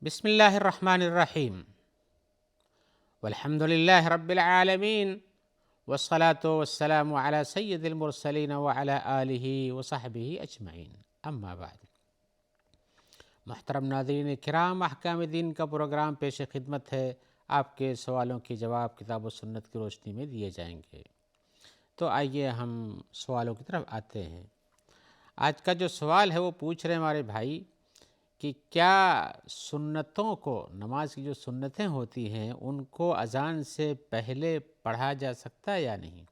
بسم اللہ الرحمن الرحیم والحمد للہ رب العالمین والصلاة والسلام علی سید المرسلین وعلی آلہ وصحبہ اجمعین، اما بعد۔ محترم ناظرین کرام، احکام دین کا پروگرام پیش خدمت ہے۔ آپ کے سوالوں کے جواب کتاب و سنت کی روشنی میں دیے جائیں گے۔ تو آئیے ہم سوالوں کی طرف آتے ہیں۔ آج کا جو سوال ہے وہ پوچھ رہے ہیں ہمارے بھائی کہ کیا سنتوں کو، نماز کی جو سنتیں ہوتی ہیں ان کو اذان سے پہلے پڑھا جا سکتا ہے یا نہیں؟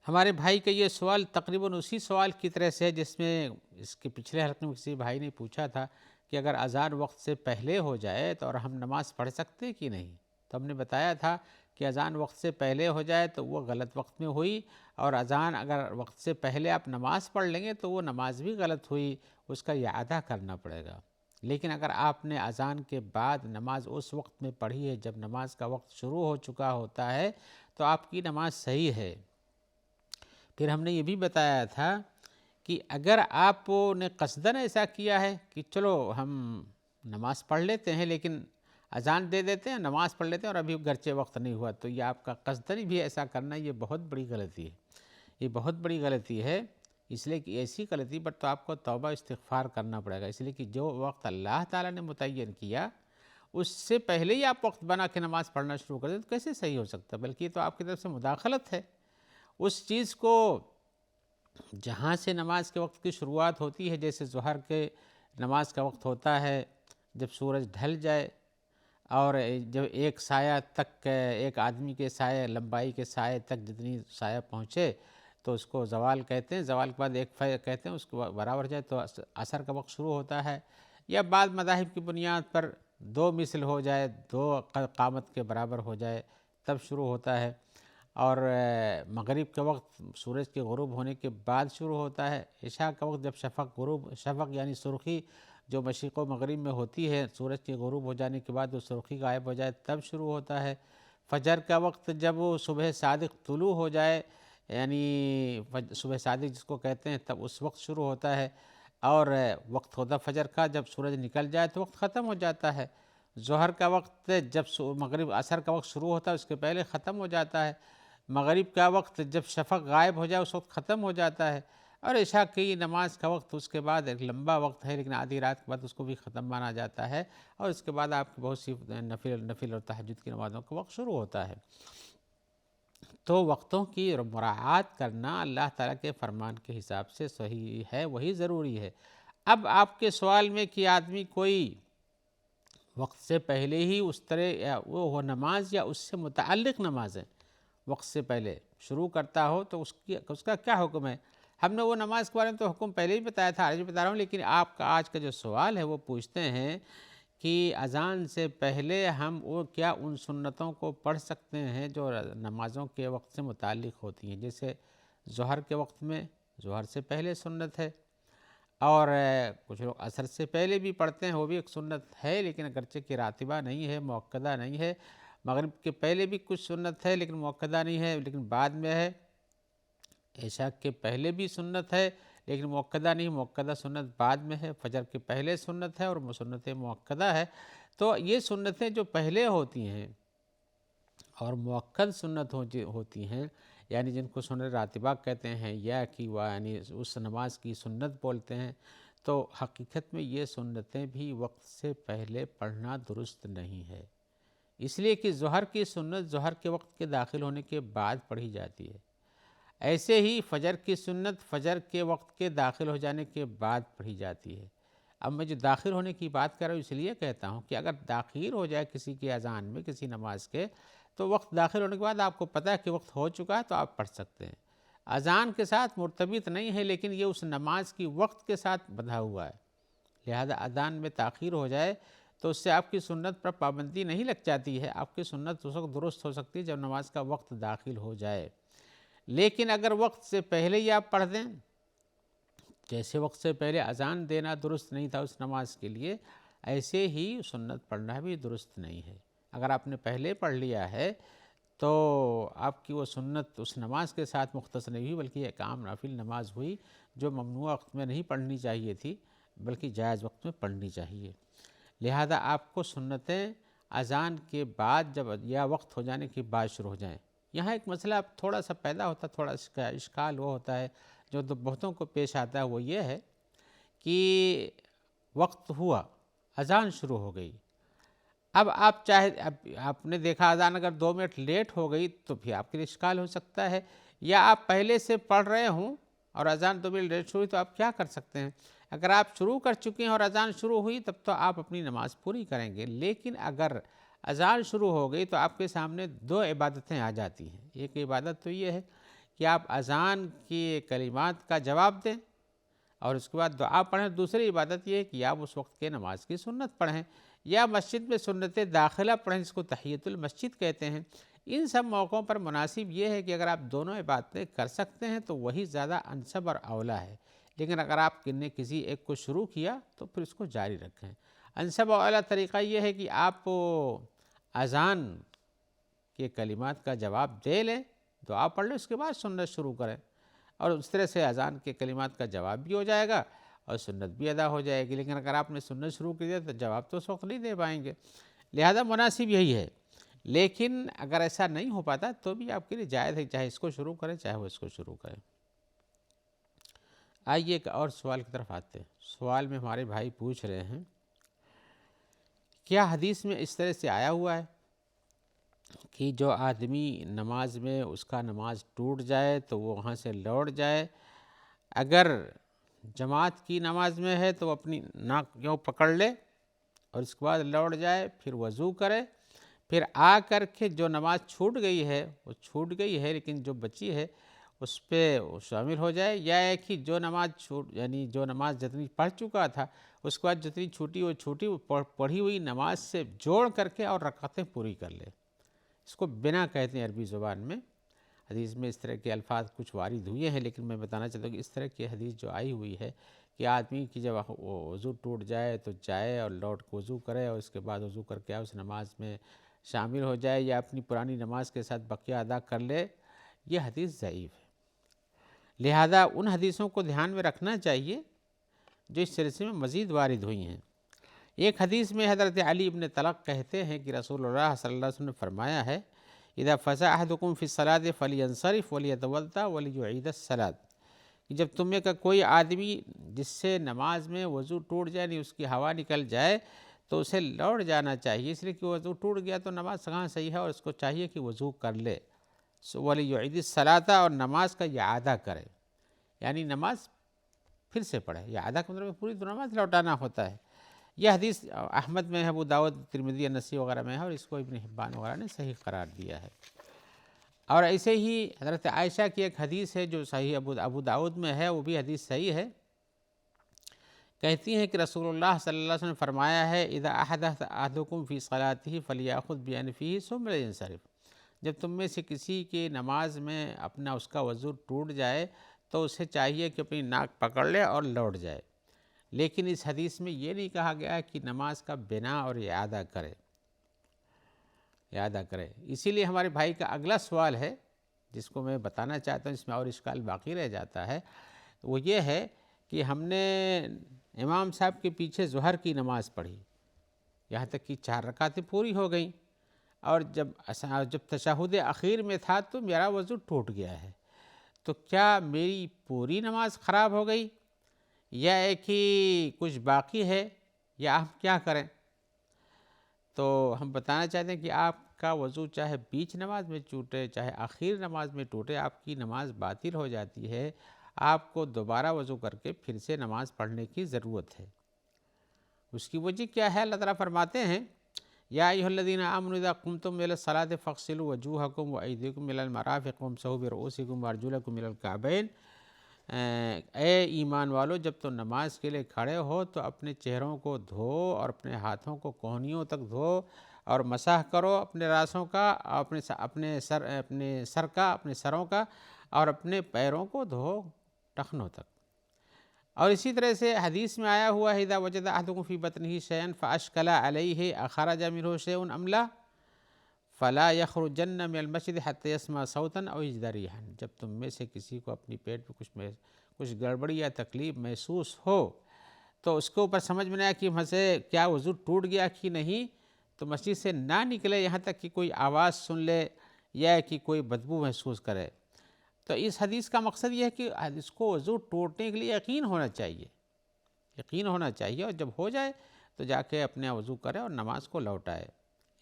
ہمارے بھائی کا یہ سوال تقریباً اسی سوال کی طرح سے ہے جس میں اس کے پچھلے حلقے میں کسی بھائی نے پوچھا تھا کہ اگر اذان وقت سے پہلے ہو جائے تو اور ہم نماز پڑھ سکتے کہ نہیں؟ تو ہم نے بتایا تھا کہ اذان وقت سے پہلے ہو جائے تو وہ غلط وقت میں ہوئی، اور اذان اگر وقت سے پہلے آپ نماز پڑھ لیں گے تو وہ نماز بھی غلط ہوئی، اس کا اعادہ کرنا پڑے گا۔ لیکن اگر آپ نے اذان کے بعد نماز اس وقت میں پڑھی ہے جب نماز کا وقت شروع ہو چکا ہوتا ہے تو آپ کی نماز صحیح ہے۔ پھر ہم نے یہ بھی بتایا تھا کہ اگر آپ نے قصداً ایسا کیا ہے کہ چلو ہم نماز پڑھ لیتے ہیں لیکن اذان دے دیتے ہیں، نماز پڑھ لیتے ہیں اور ابھی گرچہ وقت نہیں ہوا، تو یہ آپ کا قصداً بھی ایسا کرنا یہ بہت بڑی غلطی ہے۔ یہ بہت بڑی غلطی ہے، اس لیے کہ ایسی غلطی پر تو آپ کو توبہ استغفار کرنا پڑے گا، اس لیے کہ جو وقت اللہ تعالیٰ نے متعین کیا اس سے پہلے ہی آپ وقت بنا کے نماز پڑھنا شروع کر دیں تو کیسے صحیح ہو سکتا ہے؟ بلکہ یہ تو آپ کی طرف سے مداخلت ہے۔ اس چیز کو جہاں سے نماز کے وقت کی شروعات ہوتی ہے، جیسے ظہر کے نماز کا وقت ہوتا ہے جب سورج ڈھل جائے، اور جب ایک سایہ تک، ایک آدمی کے سایہ لمبائی کے سایہ تک جتنی سایہ پہنچے تو اس کو زوال کہتے ہیں، زوال کے بعد ایک کہتے ہیں، اس کو برابر جائے تو عصر کا وقت شروع ہوتا ہے، یا بعض مذاہب کی بنیاد پر دو مثل ہو جائے، دو قامت کے برابر ہو جائے تب شروع ہوتا ہے، اور مغرب کا وقت سورج کے غروب ہونے کے بعد شروع ہوتا ہے، عشاء کا وقت جب شفق یعنی سرخی جو مشرق و مغرب میں ہوتی ہے سورج کے غروب ہو جانے کے بعد وہ سرخی غائب ہو جائے تب شروع ہوتا ہے، فجر کا وقت جب صبح صادق طلوع ہو جائے یعنی صبح صادق جس کو کہتے ہیں تب اس وقت شروع ہوتا ہے، اور وقت ہوتا فجر کا جب سورج نکل جائے تو وقت ختم ہو جاتا ہے، ظہر کا وقت جب مغرب عصر کا وقت شروع ہوتا ہے اس کے پہلے ختم ہو جاتا ہے، مغرب کا وقت جب شفق غائب ہو جائے اس وقت ختم ہو جاتا ہے، اور عشاء کی نماز کا وقت اس کے بعد ایک لمبا وقت ہے لیکن آدھی رات کے بعد اس کو بھی ختم مانا جاتا ہے، اور اس کے بعد آپ کی بہت سی نفل اور تہجد کی نمازوں کا وقت شروع ہوتا ہے۔ تو وقتوں کی مراعات کرنا اللہ تعالیٰ کے فرمان کے حساب سے صحیح ہے، وہی ضروری ہے۔ اب آپ کے سوال میں کہ آدمی کوئی وقت سے پہلے ہی اس طرح وہ نماز یا اس سے متعلق نمازیں وقت سے پہلے شروع کرتا ہو تو اس کا کیا حکم ہے؟ ہم نے وہ نماز کے بارے میں تو حکم پہلے ہی بتایا تھا، آج بھی بتا رہا ہوں، لیکن آپ کا آج کا جو سوال ہے وہ پوچھتے ہیں کہ اذان سے پہلے ہم کیا ان سنتوں کو پڑھ سکتے ہیں جو نمازوں کے وقت سے متعلق ہوتی ہیں، جیسے ظہر کے وقت میں ظہر سے پہلے سنت ہے، اور کچھ لوگ عصر سے پہلے بھی پڑھتے ہیں، وہ بھی ایک سنت ہے لیکن اگرچہ کہ راتبہ نہیں ہے، مؤکدہ نہیں ہے، مغرب کے پہلے بھی کچھ سنت ہے لیکن مؤکدہ نہیں ہے لیکن بعد میں ہے، عشاء کے پہلے بھی سنت ہے لیکن مؤکدہ نہیں، مؤکدہ سنت بعد میں ہے، فجر کے پہلے سنت ہے اور سنت مؤکدہ ہے۔ تو یہ سنتیں جو پہلے ہوتی ہیں اور مؤکد سنت ہوتی ہیں، یعنی جن کو سنت راتبہ کہتے ہیں یا کہ وہ یعنی اس نماز کی سنت بولتے ہیں، تو حقیقت میں یہ سنتیں بھی وقت سے پہلے پڑھنا درست نہیں ہے، اس لیے کہ ظہر کی سنت ظہر کے وقت کے داخل ہونے کے بعد پڑھی جاتی ہے، ایسے ہی فجر کی سنت فجر کے وقت کے داخل ہو جانے کے بعد پڑھی جاتی ہے۔ اب میں جو داخل ہونے کی بات کر رہا ہوں اس لیے کہتا ہوں کہ اگر داخل ہو جائے کسی کی اذان میں کسی نماز کے تو وقت داخل ہونے کے بعد آپ کو پتہ ہے کہ وقت ہو چکا ہے تو آپ پڑھ سکتے ہیں، اذان کے ساتھ مرتبط نہیں ہے لیکن یہ اس نماز کی وقت کے ساتھ بندھا ہوا ہے، لہذا اذان میں تاخیر ہو جائے تو اس سے آپ کی سنت پر پابندی نہیں لگ جاتی ہے، آپ کی سنت اس وقت درست ہو سکتی ہے جب نماز کا وقت داخل ہو جائے، لیکن اگر وقت سے پہلے ہی آپ پڑھ دیں، جیسے وقت سے پہلے اذان دینا درست نہیں تھا اس نماز کے لیے، ایسے ہی سنت پڑھنا بھی درست نہیں ہے۔ اگر آپ نے پہلے پڑھ لیا ہے تو آپ کی وہ سنت اس نماز کے ساتھ مختص نہیں ہوئی بلکہ ایک عام نافل نماز ہوئی جو ممنوع وقت میں نہیں پڑھنی چاہیے تھی، بلکہ جائز وقت میں پڑھنی چاہیے۔ لہذا آپ کو سنتیں اذان کے بعد جب یا وقت ہو جانے کے بعد شروع ہو جائیں۔ یہاں ایک مسئلہ اب تھوڑا سا پیدا ہوتا ہے، تھوڑا اشکال وہ ہوتا ہے جو بہتوں کو پیش آتا ہے، وہ یہ ہے کہ وقت ہوا، اذان شروع ہو گئی، اب آپ اب آپ نے دیکھا اذان اگر 2 منٹ لیٹ ہو گئی تو پھر آپ کے لیے اشکال ہو سکتا ہے، یا آپ پہلے سے پڑھ رہے ہوں اور اذان 2 منٹ لیٹ شروع ہوئی تو آپ کیا کر سکتے ہیں؟ اگر آپ شروع کر چکے ہیں اور اذان شروع ہوئی تب تو آپ اپنی نماز پوری کریں گے، لیکن اگر اذان شروع ہو گئی تو آپ کے سامنے 2 عبادتیں آ جاتی ہیں۔ ایک عبادت تو یہ ہے کہ آپ اذان کی کلمات کا جواب دیں اور اس کے بعد دعا پڑھیں، دوسری عبادت یہ ہے کہ آپ اس وقت کے نماز کی سنت پڑھیں یا مسجد میں سنت داخلہ پڑھیں، جس کو تحیۃ المسجد کہتے ہیں۔ ان سب موقعوں پر مناسب یہ ہے کہ اگر آپ دونوں عبادتیں کر سکتے ہیں تو وہی زیادہ انسب اور اولیٰ ہے، لیکن اگر آپ نے کسی ایک کو شروع کیا تو پھر اس کو جاری رکھیں۔ انسب اور اولیٰ طریقہ یہ ہے کہ آپ اذان کے کلمات کا جواب دے لیں، دعا پڑھ لیں، اس کے بعد سنت شروع کریں، اور اس طرح سے اذان کے کلمات کا جواب بھی ہو جائے گا اور سنت بھی ادا ہو جائے گی۔ لیکن اگر آپ نے سنت شروع کی دیا تو جواب تو اس وقت نہیں دے پائیں گے، لہذا مناسب یہی ہے۔ لیکن اگر ایسا نہیں ہو پاتا تو بھی آپ کے لیے جائز ہے، چاہے اس کو شروع کریں چاہے وہ اس کو شروع کریں۔ آئیے ایک اور سوال کی طرف آتے ہیں۔ سوال میں ہمارے بھائی پوچھ رہے ہیں، کیا حدیث میں اس طرح سے آیا ہوا ہے کہ جو آدمی نماز میں اس کا نماز ٹوٹ جائے تو وہ وہاں سے لوٹ جائے، اگر جماعت کی نماز میں ہے تو وہ اپنی ناک یوں پکڑ لے اور اس کے بعد لوٹ جائے، پھر وضو کرے، پھر آ کر کے جو نماز چھوٹ گئی ہے وہ چھوٹ گئی ہے لیکن جو بچی ہے اس پہ شامل ہو جائے، یا ہے کہ جو نماز یعنی جو نماز جتنی پڑھ چکا تھا اس کے بعد جتنی چھوٹی وہ چھوٹی پڑھی ہوئی نماز سے جوڑ کر کے اور رکعتیں پوری کر لے۔ اس کو بنا کہتے ہیں عربی زبان میں۔ حدیث میں اس طرح کے الفاظ کچھ وارد ہوئے ہیں، لیکن میں بتانا چاہتا ہوں کہ اس طرح کی حدیث جو آئی ہوئی ہے کہ آدمی کی جب وضو ٹوٹ جائے تو جائے اور لوٹ کے وضو کرے اور اس کے بعد وضو کر کے اس نماز میں شامل ہو جائے یا اپنی پرانی نماز کے ساتھ بقیہ ادا کر لے، یہ حدیث ضعیف ہے۔ لہذا ان حدیثوں کو دھیان میں رکھنا چاہیے جو اس سلسلے میں مزید وارد ہوئی ہیں۔ ایک حدیث میں حضرت علی ابن طلق کہتے ہیں کہ رسول اللہ صلی اللہ علیہ وسلم نے فرمایا ہے، اذا فزع احدکم فی الصلاۃ فلینصرف ولیتوضأ ولیعید الصلاۃ، کہ جب تم میں کا کوئی آدمی جس سے نماز میں وضو ٹوٹ جائے، نہیں اس کی ہوا نکل جائے، تو اسے لوٹ جانا چاہیے، اس لیے کہ وضو ٹوٹ گیا تو نماز کہاں صحیح ہے، اور اس کو چاہیے کہ وضو کر لے، ولیعید الصلاۃ، اور نماز کا اعادہ کرے، یعنی نماز پھر سے پڑھے۔ اعادہ کا مطلب پوری نماز لوٹانا ہوتا ہے۔ یہ حدیث احمد میں ہے، ابو داؤد، ترمذی، نسائی وغیرہ میں ہے، اور اس کو ابن حبان وغیرہ نے صحیح قرار دیا ہے۔ اور ایسے ہی حضرت عائشہ کی ایک حدیث ہے جو صحیح ابو داؤد میں ہے، وہ بھی حدیث صحیح ہے، کہتی ہیں کہ رسول اللہ صلی اللہ علیہ وسلم نے فرمایا ہے، اذا احدث احدکم فی صلاتہ فلیأخذ بانفہ ثم لینصرف، جب تم میں سے کسی کی نماز میں اپنا اس کا وضو ٹوٹ جائے تو اسے چاہیے کہ اپنی ناک پکڑ لے اور لوٹ جائے، لیکن اس حدیث میں یہ نہیں کہا گیا کہ نماز کا بنا اور اعادہ کرے۔ اسی لیے ہمارے بھائی کا اگلا سوال ہے جس کو میں بتانا چاہتا ہوں، اس میں اور اشکال باقی رہ جاتا ہے، وہ یہ ہے کہ ہم نے امام صاحب کے پیچھے ظہر کی نماز پڑھی، یہاں تک کہ 4 رکعتیں پوری ہو گئیں، اور جب تشہد اخیر میں تھا تو میرا وضو ٹوٹ گیا ہے، تو کیا میری پوری نماز خراب ہو گئی یا ہے کہ کچھ باقی ہے، یا ہم کیا کریں؟ تو ہم بتانا چاہتے ہیں کہ آپ کا وضو چاہے بیچ نماز میں ٹوٹے چاہے آخر نماز میں ٹوٹے، آپ کی نماز باطل ہو جاتی ہے، آپ کو دوبارہ وضو کر کے پھر سے نماز پڑھنے کی ضرورت ہے۔ اس کی وجہ کیا ہے؟ اللہ تعالیٰ فرماتے ہیں، یا ایھا الذین آمنوا اذا قمتم الی الصلاۃ فاغسلوا وجوہکم وایدیکم الی المرافق وامسحوا برؤوسکم وارجلکم الی الکعبین، اے ایمان والو، جب تم نماز کے لیے کھڑے ہو تو اپنے چہروں کو دھو اور اپنے ہاتھوں کو کہنیوں تک دھو اور مسح کرو اپنے راسوں کا، اپنے سر کا، اپنے سروں کا، اور اپنے پیروں کو دھو ٹخنوں تک۔ اور اسی طرح سے حدیث میں آیا ہوا ہے، اذا وجد احدکم فی بطنہ شیئا فاشکل علیہ اخرج منہ شیء ام لا فلا یخرجن من المسجد حتی یسمع صوتا او یجد ریحا، جب تم میں سے کسی کو اپنی پیٹ میں کچھ گڑبڑی یا تکلیف محسوس ہو تو اس کے اوپر سمجھ میں نہیں آیا کہ ویسے کیا وضو ٹوٹ گیا کہ نہیں، تو مسجد سے نہ نکلے یہاں تک کہ کوئی آواز سن لے یا کہ کوئی بدبو محسوس کرے۔ تو اس حدیث کا مقصد یہ ہے کہ اس کو وضو ٹوٹنے کے لیے یقین ہونا چاہیے، یقین ہونا چاہیے، اور جب ہو جائے تو جا کے اپنے وضو کرے اور نماز کو لوٹائے،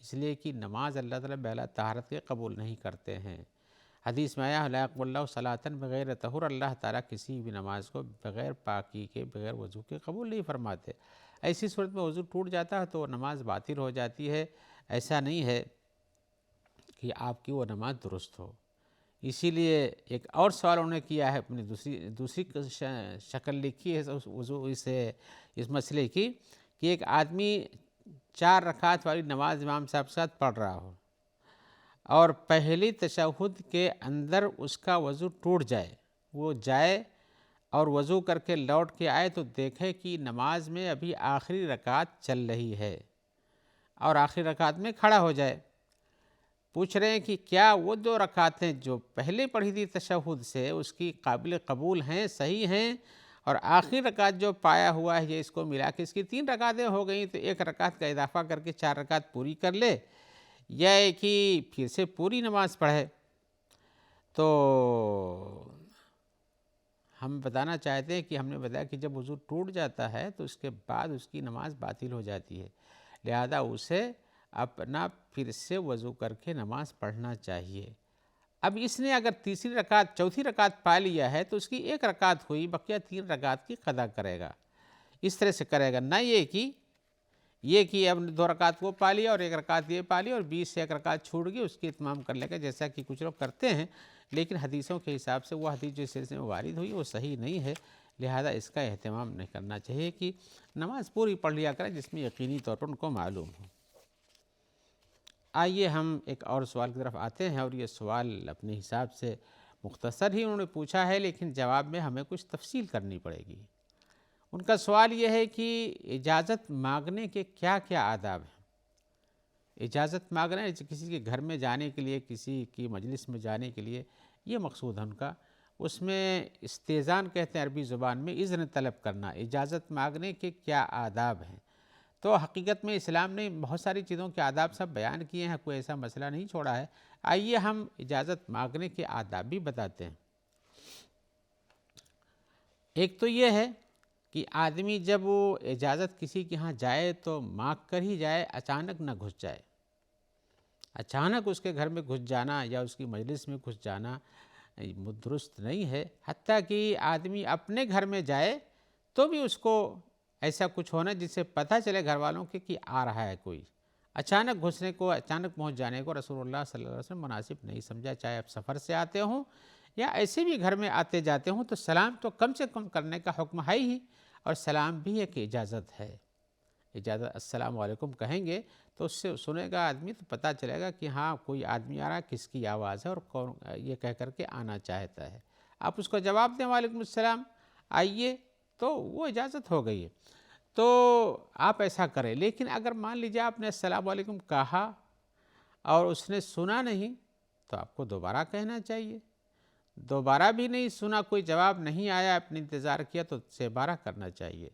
اس لیے کہ نماز اللہ تعالیٰ بلا طہارت کے قبول نہیں کرتے ہیں۔ حدیث میں آیا لا یقبل اللہ صلاۃ بغیر طہور، اللہ تعالیٰ کسی بھی نماز کو بغیر پاکی کے، بغیر وضو کے قبول نہیں فرماتے۔ ایسی صورت میں وضو ٹوٹ جاتا ہے تو نماز باطل ہو جاتی ہے، ایسا نہیں ہے کہ آپ کی وہ نماز درست ہو۔ اسی لیے ایک اور سوال انہوں نے کیا ہے، اپنی دوسری شکل لکھی ہے وضو اس مسئلے کی، کہ ایک آدمی 4 رکعت والی نماز امام صاحب کے ساتھ پڑھ رہا ہو اور پہلی تشہد کے اندر اس کا وضو ٹوٹ جائے، وہ جائے اور وضو کر کے لوٹ کے آئے تو دیکھے کہ نماز میں ابھی آخری رکعت چل رہی ہے اور آخری رکعت میں کھڑا ہو جائے۔ پوچھ رہے ہیں کہ کیا وہ 2 رکعتیں جو پہلے پڑھی تھی تشہد سے اس کی قابل قبول ہیں، صحیح ہیں، اور آخری رکعت جو پایا ہوا ہے یہ اس کو ملا کے اس کی 3 رکعتیں ہو گئیں، تو 1 رکعت کا اضافہ کر کے 4 رکعت پوری کر لے، یا کہ پھر سے پوری نماز پڑھے؟ تو ہم بتانا چاہتے ہیں کہ ہم نے بتایا کہ جب وضو ٹوٹ جاتا ہے تو اس کے بعد اس کی نماز باطل ہو جاتی ہے، لہذا اسے اپنا پھر سے وضو کر کے نماز پڑھنا چاہیے۔ اب اس نے اگر تیسری رکعت، چوتھی رکعت پا لیا ہے تو اس کی 1 رکعت ہوئی، بقیہ 3 رکعت کی قضا کرے گا، اس طرح سے کرے گا، نہ یہ کہ اب 2 رکعت وہ پا لیا اور 1 رکعت یہ پا لیا اور 20 سے 1 رکعت چھوٹ گئی اس کی اتمام کر لے گا، جیسا کہ کچھ لوگ کرتے ہیں، لیکن حدیثوں کے حساب سے وہ حدیث جو سلسلے میں وارد ہوئی وہ صحیح نہیں ہے، لہذا اس کا اہتمام نہیں کرنا چاہیے کہ نماز پوری پڑھ لیا کریں جس میں یقینی طور پر ان کو معلوم ہو۔ آئیے ہم ایک اور سوال کی طرف آتے ہیں، اور یہ سوال اپنے حساب سے مختصر ہی انہوں نے پوچھا ہے، لیکن جواب میں ہمیں کچھ تفصیل کرنی پڑے گی۔ ان کا سوال یہ ہے کہ اجازت مانگنے کے کیا کیا آداب ہیں؟ اجازت مانگنا ہے کسی کے گھر میں جانے کے لیے، کسی کی مجلس میں جانے کے لیے، یہ مقصود ہے ان کا۔ اس میں استئذان کہتے ہیں عربی زبان میں، اذن طلب کرنا۔ اجازت مانگنے کے کیا آداب ہیں؟ تو حقیقت میں اسلام نے بہت ساری چیزوں کے آداب سب بیان کیے ہیں، کوئی ایسا مسئلہ نہیں چھوڑا ہے۔ آئیے ہم اجازت مانگنے کے آداب بھی بتاتے ہیں۔ ایک تو یہ ہے کہ آدمی جب وہ اجازت کسی کے ہاں جائے تو مانگ کر ہی جائے، اچانک نہ گھس جائے۔ اچانک اس کے گھر میں گھس جانا یا اس کی مجلس میں گھس جانا درست نہیں ہے۔ حتیٰ کہ آدمی اپنے گھر میں جائے تو بھی اس کو ایسا کچھ ہونا جس سے پتہ چلے گھر والوں کے کہ آ رہا ہے کوئی، اچانک گھسنے کو، اچانک پہنچ جانے کو رسول اللہ صلی اللہ علیہ وسلم مناسب نہیں سمجھا، چاہے آپ سفر سے آتے ہوں یا ایسے بھی گھر میں آتے جاتے ہوں، تو سلام تو کم سے کم کرنے کا حکم ہے ہی، اور سلام بھی ایک اجازت ہے۔ اجازت السلام علیکم کہیں گے تو اس سے سنے گا آدمی تو پتہ چلے گا کہ ہاں کوئی آدمی آ رہا ہے، کس کی آواز ہے اور کون یہ کہہ کر کے آنا چاہتا ہے۔ آپ اس کو جواب دیں وعلیکم السلام، آئیے، تو وہ اجازت ہو گئی ہے، تو آپ ایسا کریں۔ لیکن اگر مان لیجیے آپ نے السلام علیکم کہا اور اس نے سنا نہیں تو آپ کو دوبارہ کہنا چاہیے۔ دوبارہ بھی نہیں سنا، کوئی جواب نہیں آیا، آپ نے انتظار کیا تو 6 بار کرنا چاہیے،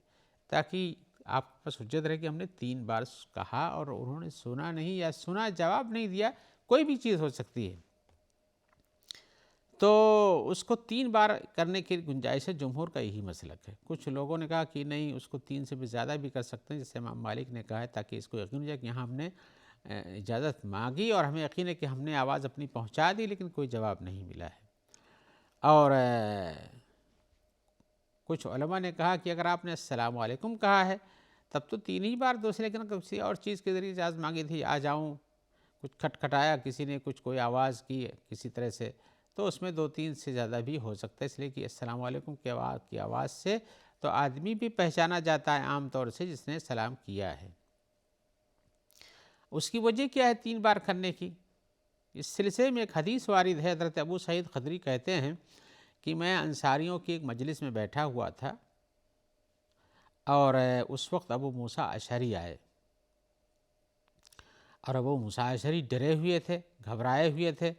تاکہ آپ کے پاس حجت رہے کہ ہم نے 3 بار کہا اور انہوں نے سنا نہیں، یا سنا جواب نہیں دیا، کوئی بھی چیز ہو سکتی ہے، تو اس کو 3 بار کرنے کی گنجائش ہے۔ جمہور کا یہی مسلک ہے۔ کچھ لوگوں نے کہا کہ نہیں، اس کو 3 سے بھی زیادہ بھی کر سکتے ہیں، جیسے امام مالک نے کہا ہے، تاکہ اس کو یقین ہو جائے کہ یہاں ہم نے اجازت مانگی اور ہمیں یقین ہے کہ ہم نے آواز اپنی پہنچا دی لیکن کوئی جواب نہیں ملا ہے۔ اور کچھ علماء نے کہا کہ اگر آپ نے السلام علیکم کہا ہے تب تو 3 ہی بار دوسرے کے کسی اور چیز کے ذریعے اجازت مانگی تھی، آ جاؤں، کچھ کھٹکھٹایا کسی نے، کچھ کوئی آواز کی کسی طرح سے، تو اس میں 2-3 سے زیادہ بھی ہو سکتا ہے، اس لیے کہ السلام علیکم کی آواز سے تو آدمی بھی پہچانا جاتا ہے عام طور سے جس نے سلام کیا ہے۔ اس کی وجہ کیا ہے 3 بار کرنے کی؟ اس سلسلے میں ایک حدیث وارد ہے، حضرت ابو سعید خدری کہتے ہیں کہ میں انصاریوں کی ایک مجلس میں بیٹھا ہوا تھا اور اس وقت ابو موسیٰ اشعری آئے، اور ابو موسیٰ اشعری ڈرے ہوئے تھے، گھبرائے ہوئے تھے،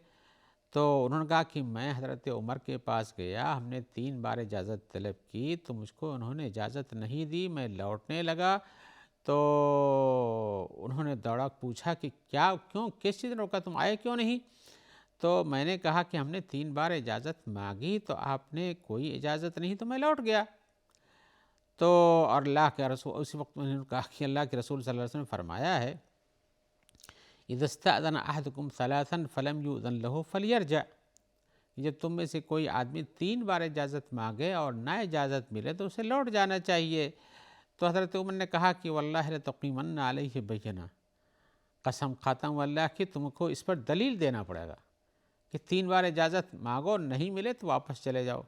تو انہوں نے کہا کہ میں حضرت عمر کے پاس گیا، ہم نے 3 بار اجازت طلب کی تو مجھ کو انہوں نے اجازت نہیں دی، میں لوٹنے لگا تو انہوں نے دوڑا پوچھا کہ کیوں کس چیز نے روکا، تم آئے کیوں نہیں؟ تو میں نے کہا کہ ہم نے 3 بار اجازت مانگی تو آپ نے کوئی اجازت نہیں تو میں لوٹ گیا۔ تو اور اللہ کے رسول اسی وقت میں نے کہا کہ اللہ کے رسول صلی اللہ علیہ وسلم نے فرمایا ہے اذا استأذن احدكم ثلاثا فلم يؤذن له فليرجع، جب تم میں سے کوئی آدمی 3 بار اجازت مانگے اور نہ اجازت ملے تو اسے لوٹ جانا چاہیے۔ تو حضرت عمر نے کہا کہ واللہ لتقیمن علیہ بینہ، قسم کھاتا ہوں اللہ کی تم کو اس پر دلیل دینا پڑے گا کہ 3 بار اجازت مانگو، نہیں ملے تو واپس چلے جاؤ۔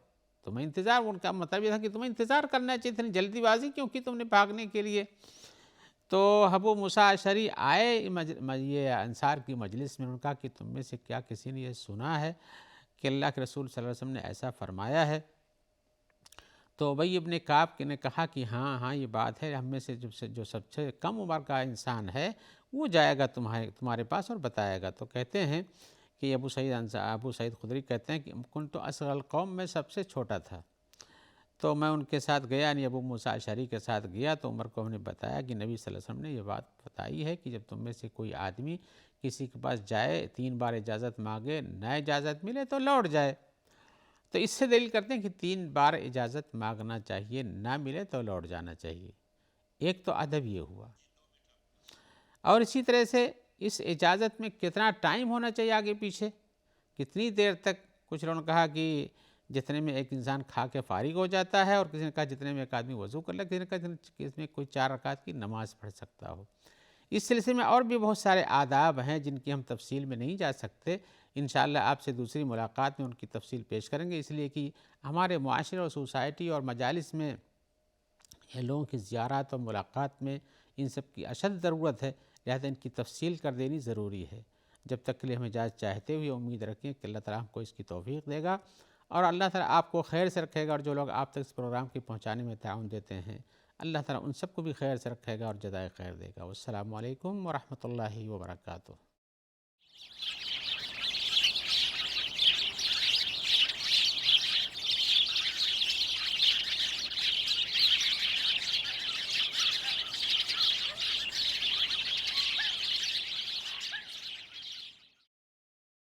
تو میں انتظار، ان کا مطلب یہ تھا کہ تمہیں انتظار کرنا چاہیے، اتنی جلدی بازی کیوں کی تم نے بھاگنے کے لیے؟ تو ابو موسیٰ اشعری آئے یہ انصار کی مجلس میں، ان کا کہ تم میں سے کیا کسی نے یہ سنا ہے کہ اللہ کے رسول صلی اللہ علیہ وسلم نے ایسا فرمایا ہے؟ تو ابی ابن کعب نے کہا کہ ہاں یہ بات ہے، ہم میں سے جو سب سے کم عمر کا انسان ہے وہ جائے گا تمہارے پاس اور بتائے گا۔ تو کہتے ہیں کہ ابو سعید خدری کہتے ہیں کہ کنت اصغر القوم، میں سب سے چھوٹا تھا، تو میں ان کے ساتھ گیا، یعنی ابو موسیٰ اشعری کے ساتھ گیا تو عمر کو ہم نے بتایا کہ نبی صلی اللہ علیہ وسلم نے یہ بات بتائی ہے کہ جب تم میں سے کوئی آدمی کسی کے پاس جائے، 3 بار اجازت مانگے، نہ اجازت ملے تو لوٹ جائے۔ تو اس سے دلیل کرتے ہیں کہ 3 بار اجازت مانگنا چاہیے، نہ ملے تو لوٹ جانا چاہیے۔ ایک تو ادب یہ ہوا، اور اسی طرح سے اس اجازت میں کتنا ٹائم ہونا چاہیے آگے پیچھے، کتنی دیر تک؟ کچھ لوگوں نے کہا کہ جتنے میں ایک انسان کھا کے فارغ ہو جاتا ہے، اور کسی نے کہا جتنے میں ایک آدمی وضو کر لے، کسی نے کہا کہ اس میں کوئی 4 رکعت کی نماز پڑھ سکتا ہو۔ اس سلسلے میں اور بھی بہت سارے آداب ہیں جن کی ہم تفصیل میں نہیں جا سکتے، انشاءاللہ آپ سے دوسری ملاقات میں ان کی تفصیل پیش کریں گے، اس لیے کہ ہمارے معاشرے اور سوسائٹی اور مجالس میں لوگوں کی زیارات اور ملاقات میں ان سب کی اشد ضرورت ہے، لہذا ان کی تفصیل کر دینی ضروری ہے۔ جب تک کے لیے ہم اجازت چاہتے ہوئے امید رکھیں کہ اللہ تعالیٰ ہم کو اس کی توفیق دے گا، اور اللہ تعالیٰ آپ کو خیر سے رکھے گا، اور جو لوگ آپ تک اس پروگرام کی پہنچانے میں تعاون دیتے ہیں اللہ تعالیٰ ان سب کو بھی خیر سے رکھے گا اور جزائے خیر دے گا۔ والسلام علیکم ورحمۃ اللہ وبرکاتہ۔